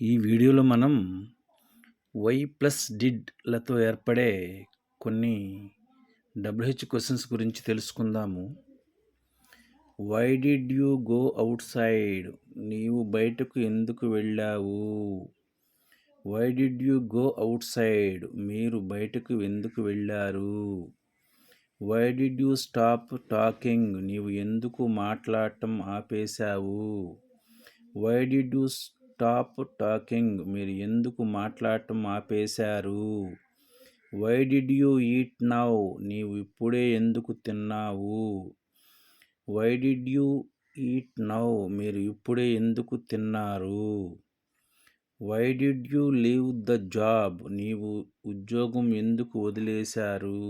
ఈ వీడియోలో మనం వై ప్లస్ డిడ్లతో ఏర్పడే కొన్ని డబ్ల్యూహెచ్ క్వశ్చన్స్ గురించి తెలుసుకుందాము. Why did you go outside? నీవు బయటకు ఎందుకు వెళ్ళావు? Why did you go outside? మీరు బయటకు ఎందుకు వెళ్ళారు? Why did you stop talking? నీవు ఎందుకు మాట్లాడటం ఆపేశావు? Why did you stop talking? మీరు ఎందుకు మాట్లాడటం ఆపేశారు? Why did you eat now? నీవు ఇప్పుడే ఎందుకు తిన్నావు? Why did you eat now? మీరు ఇప్పుడే ఎందుకు తిన్నారు? Why did you leave the job? నీవు ఉద్యోగం ఎందుకు వదిలేశారు?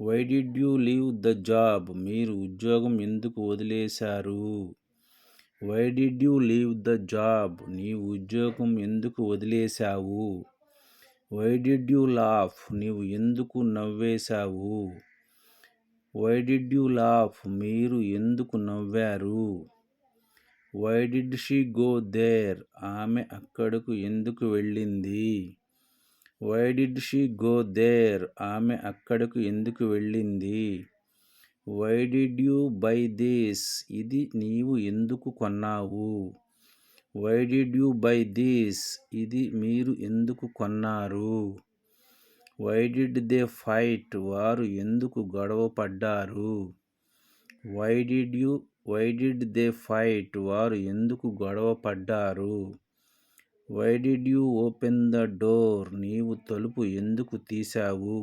Why did you leave the job? మీరు ఉద్యోగం ఎందుకు వదిలేశారు? Why did you leave the job? నీవు ఉద్యోగం ఎందుకు వదిలేశావు? Why did you laugh? నీవు ఎందుకు నవ్వేశావు? Why did you laugh? మీరు ఎందుకు నవ్వారు? Why did she go there? ఆమె అక్కడకు ఎందుకు వెళ్ళింది? Why did she go there? ఆమె అక్కడకు ఎందుకు వెళ్ళింది? Why did you buy this? ఇది నీవు ఎందుకు కొన్నావు? Why did you buy this? ఇది మీరు ఎందుకు కొన్నారు? Why did they fight? వారు ఎందుకు గొడవ పడ్డారు? Why did they fight? వారు ఎందుకు గొడవ పడ్డారు? Why did you open the door? నీవు తలుపు ఎందుకు తీశావు?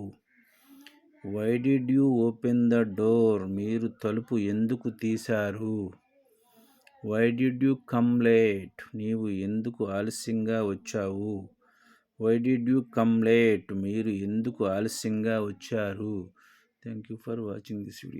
Why did you open the door? మీరు తలుపు ఎందుకు తీశారు? Why did you come late? నీవు ఎందుకు ఆలస్యంగా వచ్చావు? Why did you come late? మీరు ఎందుకు ఆలస్యంగా వచ్చారు? Thank you for watching this video.